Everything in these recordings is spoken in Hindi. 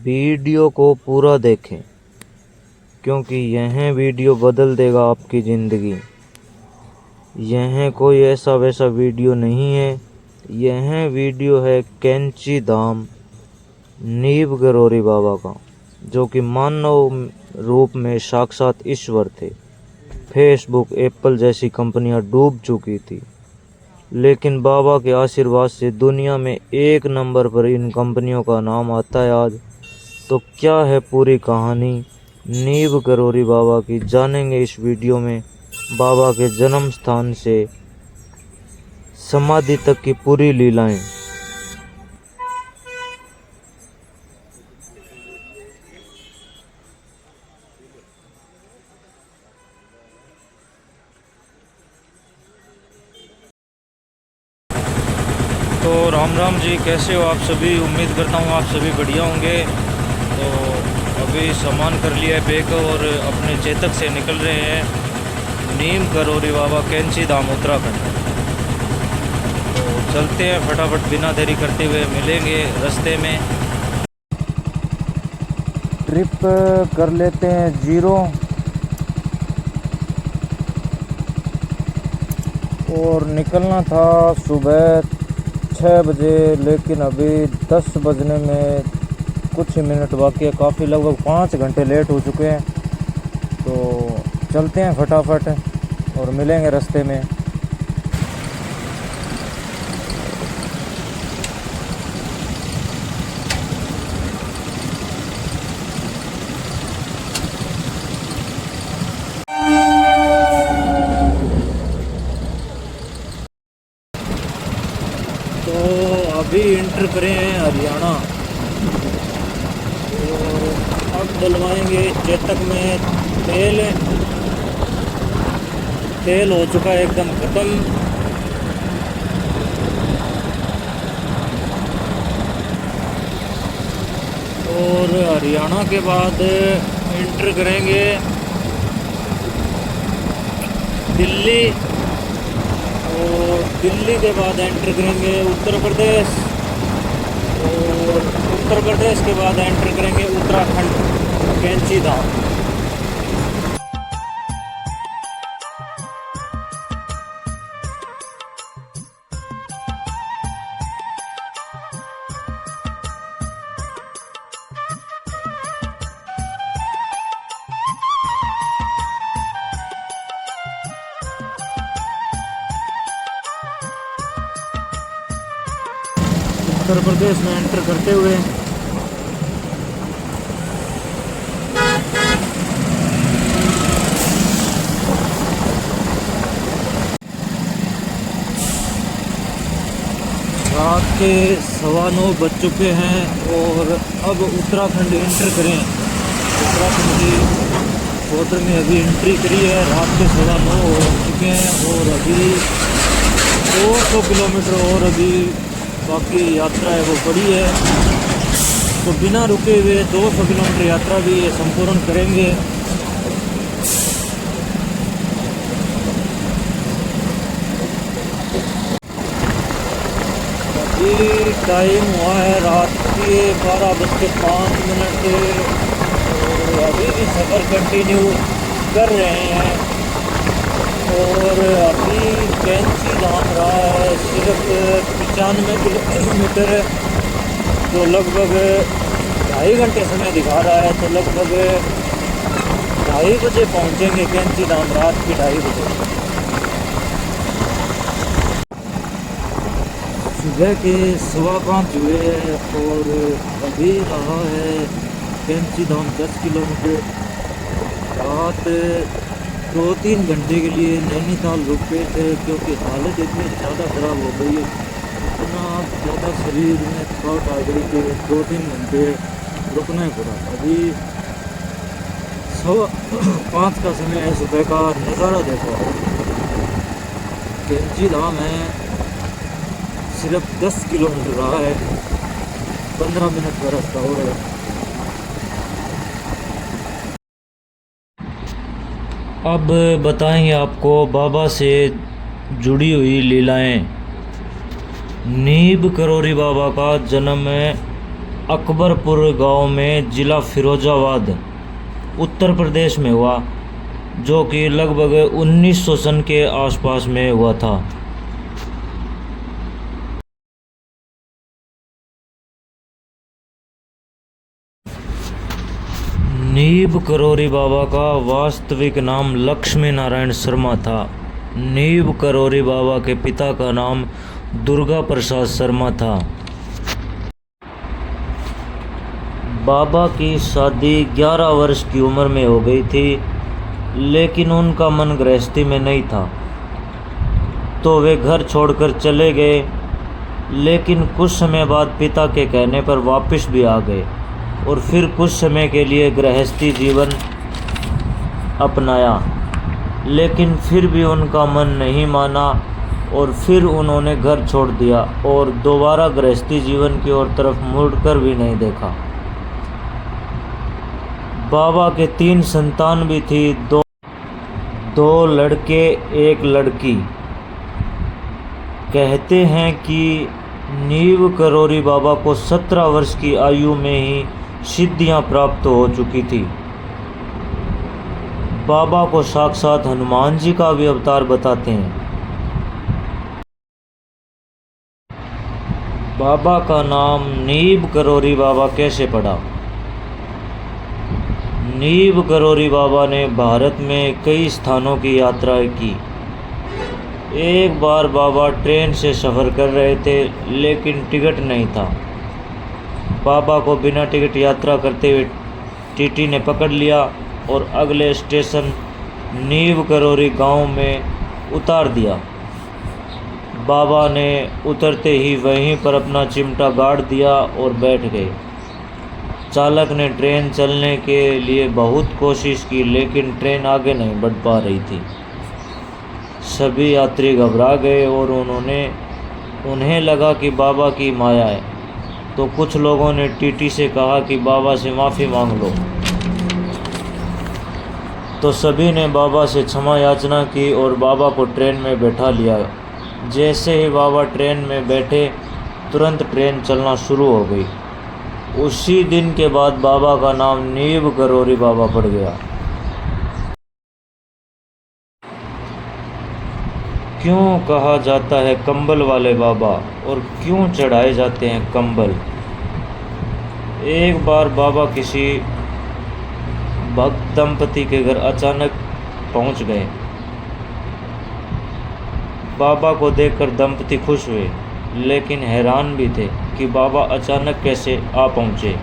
वीडियो को पूरा देखें क्योंकि यह वीडियो बदल देगा आपकी ज़िंदगी। यह कोई ऐसा वैसा वीडियो नहीं है, यह वीडियो है कैंची धाम नीब गरोरी बाबा का, जो कि मानव रूप में साक्षात ईश्वर थे। फेसबुक, एप्पल जैसी कंपनियां डूब चुकी थी, लेकिन बाबा के आशीर्वाद से दुनिया में एक नंबर पर इन कंपनियों का नाम आता है आज। तो क्या है पूरी कहानी नीब गरोरी बाबा की, जानेंगे इस वीडियो में। बाबा के जन्म स्थान से समाधि तक की पूरी लीलाएं। तो राम राम जी, कैसे हो आप सभी। उम्मीद करता हूँ आप सभी बढ़िया होंगे। तो अभी सामान कर लिया है पैक और अपने चेतक से निकल रहे हैं नीम गरोरी बाबा कैंची धाम उत्तराखंड। तो चलते हैं फटाफट, बिना देरी करते हुए मिलेंगे रास्ते में। ट्रिप कर लेते हैं 0 और निकलना था सुबह 6 बजे, लेकिन अभी 10 बजने में कुछ ही मिनट बाकी है। काफ़ी लगभग 5 घंटे लेट हो चुके हैं। तो चलते हैं फटाफट और मिलेंगे रास्ते में। तो अभी इंटर करें हैं हरियाणा और अब डलवाएंगे चेतक में तेल। तेल हो चुका है एकदम ख़त्म। और हरियाणा के बाद इंटर करेंगे दिल्ली और दिल्ली के बाद एंटर करेंगे उत्तर प्रदेश और उत्तर प्रदेश के बाद एंटर करेंगे उत्तराखंड कैंची धाम। उत्तर प्रदेश में एंटर करते हुए रात के 9:15 बज चुके हैं और अब उत्तराखंड एंटर करें। उत्तराखंड की बॉर्डर में अभी एंट्री करी है। रात के 9:15 हो चुके हैं और अभी 200 किलोमीटर और अभी बाकी यात्रा है वो पड़ी है। तो बिना रुके हुए 200 किलोमीटर यात्रा भी ये संपूर्ण करेंगे। अभी टाइम हुआ है रात के 12:05 और अभी भी सफ़र कंटिन्यू कर रहे हैं। और अभी कैंची धाम रहा है सिर्फ 95 किलोमीटर, जो लगभग 2.5 घंटे समय दिखा रहा है। तो लगभग 2:30 बजे पहुंचेंगे कैंची धाम, रात के 2:30 बजे। सुबह के 5:15 हुए हैं और अभी रहा है कैंची धाम 10 किलोमीटर। रात 2-3 घंटे के लिए नैनीताल रुके थे क्योंकि हालत इतनी ज़्यादा ख़राब हो गई है, इतना ज़्यादा शरीर में थकावट आ गई कि 2-3 घंटे रुकना ही पड़ा। अभी 5:15 का समय है। सुबह का नज़ारा देखो, कैंची धाम है सिर्फ 10 किलोमीटर रहा है, 15 मिनट का रास्ता हो रहा है। अब बताएंगे आपको बाबा से जुड़ी हुई लीलाएं। नीब गरोरी बाबा का जन्म अकबरपुर गांव में ज़िला फिरोजाबाद उत्तर प्रदेश में हुआ, जो कि लगभग 1900 सन के आसपास में हुआ था। नीब करोरी बाबा का वास्तविक नाम लक्ष्मी नारायण शर्मा था। नीब करोरी बाबा के पिता का नाम दुर्गा प्रसाद शर्मा था। बाबा की शादी 11 वर्ष की उम्र में हो गई थी, लेकिन उनका मन गृहस्थी में नहीं था, तो वे घर छोड़कर चले गए। लेकिन कुछ समय बाद पिता के कहने पर वापस भी आ गए और फिर कुछ समय के लिए गृहस्थी जीवन अपनाया, लेकिन फिर भी उनका मन नहीं माना और फिर उन्होंने घर छोड़ दिया और दोबारा गृहस्थी जीवन की ओर तरफ मुड़कर भी नहीं देखा। बाबा के 3 संतान भी थी, दो लड़के एक लड़की। कहते हैं कि नीब करोरी बाबा को 17 वर्ष की आयु में ही सिद्धियां प्राप्त हो चुकी थी। बाबा को साक्षात हनुमान जी का भी अवतार बताते हैं। बाबा का नाम नीब करोरी बाबा कैसे पड़ा? नीब करोरी बाबा ने भारत में कई स्थानों की यात्रा की। एक बार बाबा ट्रेन से सफ़र कर रहे थे, लेकिन टिकट नहीं था। बाबा को बिना टिकट यात्रा करते हुए टीटी ने पकड़ लिया और अगले स्टेशन नीब करोरी गांव में उतार दिया। बाबा ने उतरते ही वहीं पर अपना चिमटा गाड़ दिया और बैठ गए। चालक ने ट्रेन चलने के लिए बहुत कोशिश की, लेकिन ट्रेन आगे नहीं बढ़ पा रही थी। सभी यात्री घबरा गए और उन्हें लगा कि बाबा की माया है, तो कुछ लोगों ने टीटी से कहा कि बाबा से माफ़ी मांग लो। तो सभी ने बाबा से क्षमा याचना की और बाबा को ट्रेन में बैठा लिया। जैसे ही बाबा ट्रेन में बैठे, तुरंत ट्रेन चलना शुरू हो गई। उसी दिन के बाद बाबा का नाम नीब करोरी बाबा पड़ गया। क्यों कहा जाता है कंबल वाले बाबा और क्यों चढ़ाए जाते हैं कंबल? एक बार बाबा किसी भक्त दंपति के घर अचानक पहुंच गए। बाबा को देखकर दंपति खुश हुए, लेकिन हैरान भी थे कि बाबा अचानक कैसे आ पहुंचे।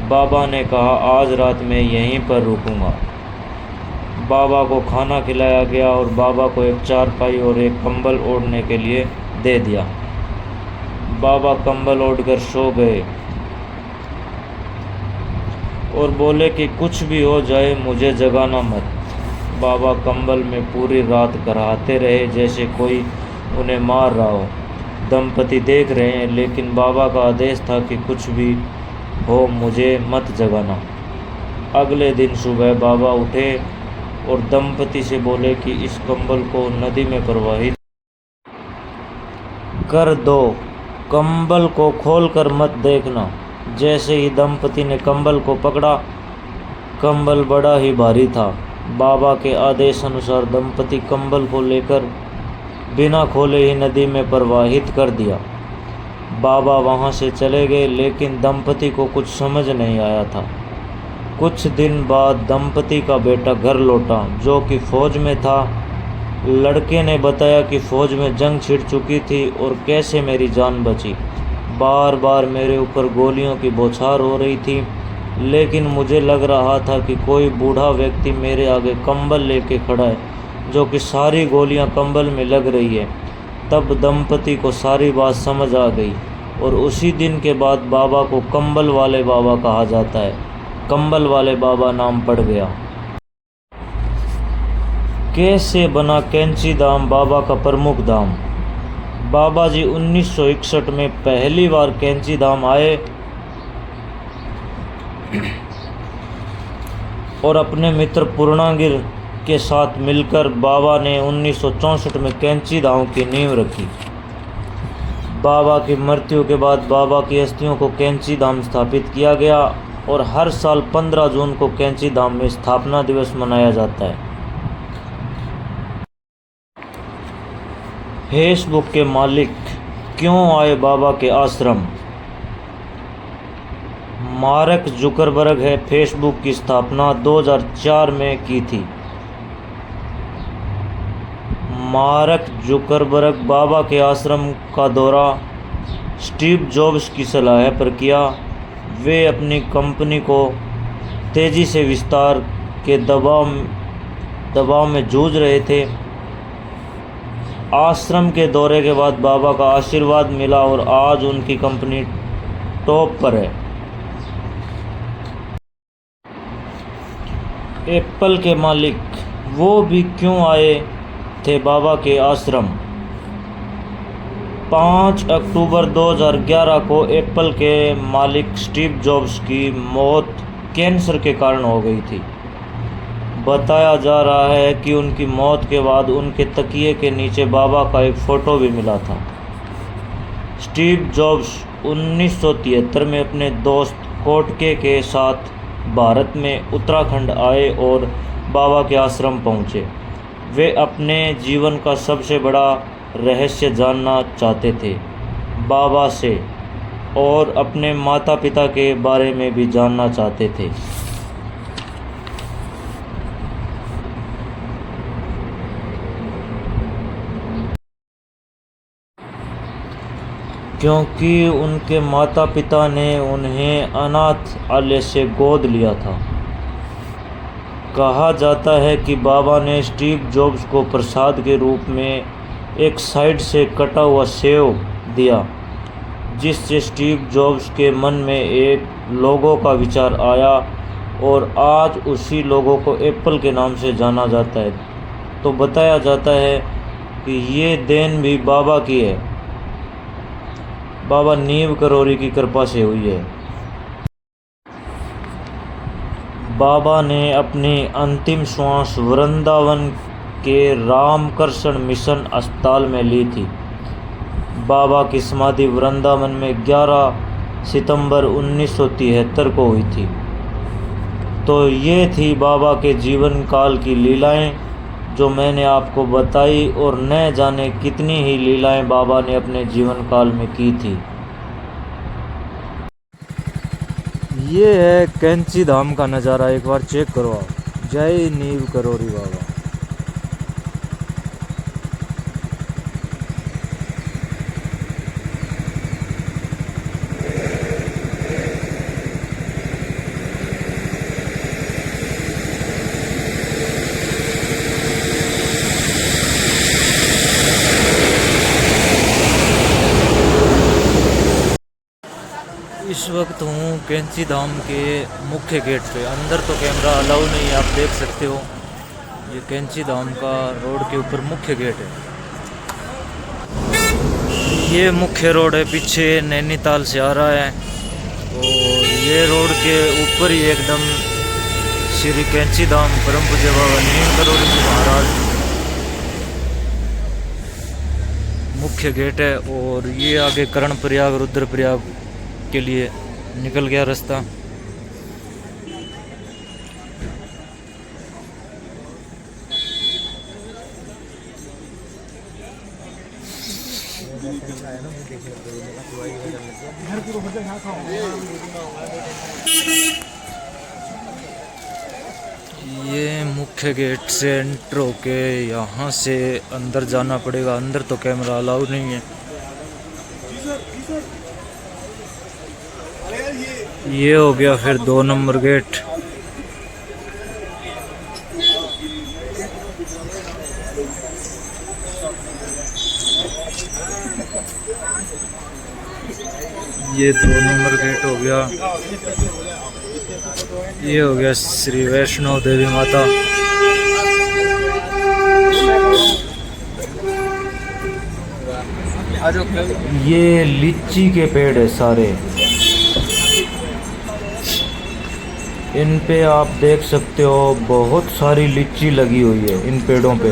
बाबा ने कहा, आज रात मैं यहीं पर रुकूंगा। बाबा को खाना खिलाया गया और बाबा को एक चारपाई और एक कंबल ओढ़ने के लिए दे दिया। बाबा कंबल ओढ़कर सो गए और बोले कि कुछ भी हो जाए मुझे जगाना मत। बाबा कंबल में पूरी रात कराहते रहे, जैसे कोई उन्हें मार रहा हो। दंपति देख रहे हैं, लेकिन बाबा का आदेश था कि कुछ भी हो मुझे मत जगाना। अगले दिन सुबह बाबा उठे और दंपति से बोले कि इस कंबल को नदी में प्रवाहित कर दो, कंबल को खोलकर मत देखना। जैसे ही दंपति ने कंबल को पकड़ा, कंबल बड़ा ही भारी था। बाबा के आदेश अनुसार दंपति कंबल को लेकर बिना खोले ही नदी में प्रवाहित कर दिया। बाबा वहां से चले गए, लेकिन दंपति को कुछ समझ नहीं आया था। कुछ दिन बाद दंपति का बेटा घर लौटा, जो कि फौज में था। लड़के ने बताया कि फौज में जंग छिड़ चुकी थी और कैसे मेरी जान बची। बार बार मेरे ऊपर गोलियों की बौछार हो रही थी, लेकिन मुझे लग रहा था कि कोई बूढ़ा व्यक्ति मेरे आगे कंबल लेके खड़ा है, जो कि सारी गोलियां कंबल में लग रही है। तब दंपति को सारी बात समझ आ गई और उसी दिन के बाद बाबा को कंबल वाले बाबा कहा जाता है। कंबल वाले बाबा नाम पड़ गया। कैसे बना कैंची धाम बाबा का प्रमुख धाम? बाबा जी 1961 में पहली बार कैंची धाम आए और अपने मित्र पूर्णागिर के साथ मिलकर बाबा ने 1964 में कैंची धाम की नींव रखी। बाबा की मृत्यु के बाद बाबा की अस्थियों को कैंची धाम स्थापित किया गया और हर साल 15 जून को कैंची धाम में स्थापना दिवस मनाया जाता है। फेसबुक के मालिक क्यों आए बाबा के आश्रम? मार्क जुकरबर्ग है फेसबुक की स्थापना 2004 में की थी। मार्क जुकरबर्ग बाबा के आश्रम का दौरा स्टीव जॉब्स की सलाह पर किया। वे अपनी कंपनी को तेज़ी से विस्तार के दबाव में जूझ रहे थे। आश्रम के दौरे के बाद बाबा का आशीर्वाद मिला और आज उनकी कंपनी टॉप पर है। एप्पल के मालिक वो भी क्यों आए थे बाबा के आश्रम? 5 अक्टूबर 2011 को एप्पल के मालिक स्टीव जॉब्स की मौत कैंसर के कारण हो गई थी। बताया जा रहा है कि उनकी मौत के बाद उनके तकिए के नीचे बाबा का एक फ़ोटो भी मिला था। स्टीव जॉब्स 1973 में अपने दोस्त कोटके के साथ भारत में उत्तराखंड आए और बाबा के आश्रम पहुँचे। वे अपने जीवन का सबसे बड़ा रहस्य जानना चाहते थे बाबा से और अपने माता पिता के बारे में भी जानना चाहते थे। क्योंकि उनके माता पिता ने उन्हें अनाथालय से गोद लिया था। कहा जाता है कि बाबा ने स्टीव जॉब्स को प्रसाद के रूप में एक साइड से कटा हुआ सेव दिया, जिससे स्टीव जॉब्स के मन में एक लोगो का विचार आया और आज उसी लोगो को एप्पल के नाम से जाना जाता है। तो बताया जाता है कि ये देन भी बाबा की है, बाबा नीव करौरी की कृपा से हुई है। बाबा ने अपनी अंतिम श्वास वृंदावन के रामकृष्ण मिशन अस्पताल में ली थी। बाबा की समाधि वृंदावन में 11 सितंबर 1973 को हुई थी। तो ये थी बाबा के जीवन काल की लीलाएं जो मैंने आपको बताई और न जाने कितनी ही लीलाएं बाबा ने अपने जीवन काल में की थी। ये है कैंची धाम का नज़ारा, एक बार चेक करो आप। जय नीव करौरी बाबा। इस वक्त हूँ कैंची धाम के मुख्य गेट पे। अंदर तो कैमरा अलाउ नहीं है, आप देख सकते हो। ये कैंची धाम का रोड के ऊपर मुख्य गेट है। ये मुख्य रोड है, पीछे नैनीताल से आ रहा है और ये रोड के ऊपर ही एकदम श्री कैंची धाम परम पूज्य बाबा नीव करौरी जी महाराज मुख्य गेट है। और ये आगे कर्णप्रयाग रुद्रप्रयाग के लिए निकल गया रास्ता। ये मुख्य गेट से एंटर होके यहाँ से अंदर जाना पड़ेगा। अंदर तो कैमरा अलाउ नहीं है। ये हो गया फिर 2 नंबर गेट। ये 2 नंबर गेट हो गया। ये हो गया श्री वैष्णो देवी माता। ये लीची के पेड़ है सारे, इन पे आप देख सकते हो बहुत सारी लीची लगी हुई है इन पेड़ों पे।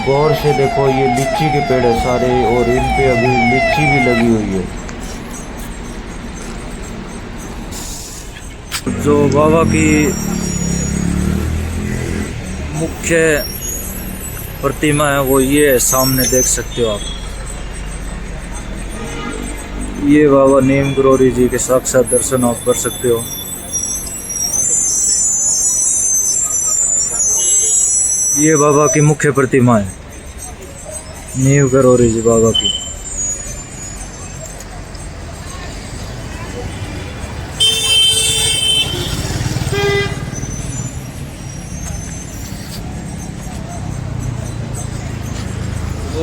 गौर से देखो, ये लीची के पेड़ है सारे, और इन पे अभी लीची भी लगी हुई है। जो बाबा की मुख्य प्रतिमा है वो ये है, सामने देख सकते हो आप। ये बाबा नीम करोली जी के साक्षात दर्शन आप कर सकते हो। ये बाबा की मुख्य प्रतिमा है, नीम करोली जी बाबा की।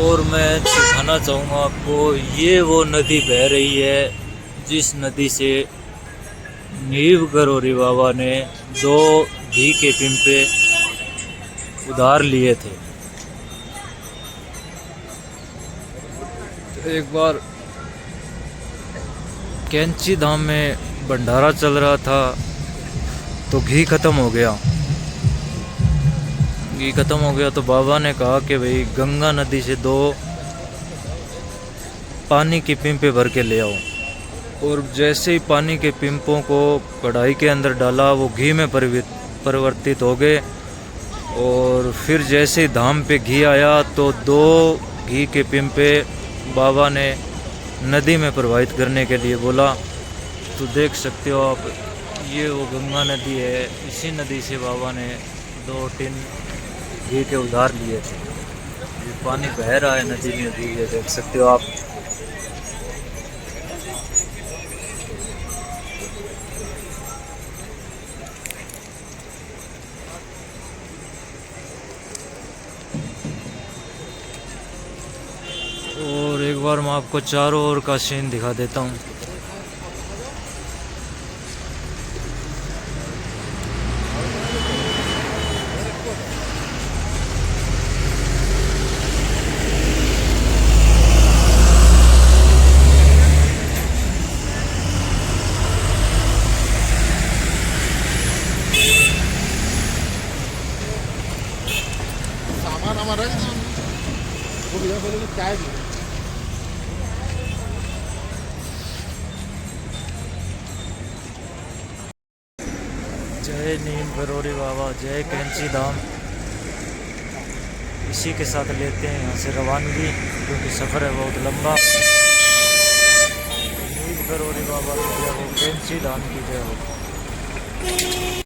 और मैं दिखाना चाहूँगा आपको, ये वो नदी बह रही है जिस नदी से नीम करोली बाबा ने 2 घी के पिंपे उधार लिए थे। तो एक बार कैंची धाम में भंडारा चल रहा था तो घी खत्म हो गया। घी खत्म हो गया तो बाबा ने कहा कि भाई गंगा नदी से 2 पानी की पिंपे भर के ले आओ। और जैसे ही पानी के पिंपों को कढ़ाई के अंदर डाला, वो घी में परिवर्तित हो गए। और फिर जैसे ही धाम पे घी आया तो 2 घी के पिंपे बाबा ने नदी में प्रवाहित करने के लिए बोला। तो देख सकते हो आप, ये वो गंगा नदी है। इसी नदी से बाबा ने 2 टिन घी के उधार लिए थे। ये पानी बह रहा है नदी में भी, ये देख सकते हो आप। और एक बार मैं आपको चारों ओर का सीन दिखा देता हूँ। सामान हमारा वो भैया बोले कि चाय दे। जय नीम करोली बाबा, जय कैंची धाम। इसी के साथ लेते हैं यहाँ से रवानगी, क्योंकि सफ़र है बहुत लंबा। नीम करोली बाबा की जय हो, कैंची धाम की जय हो।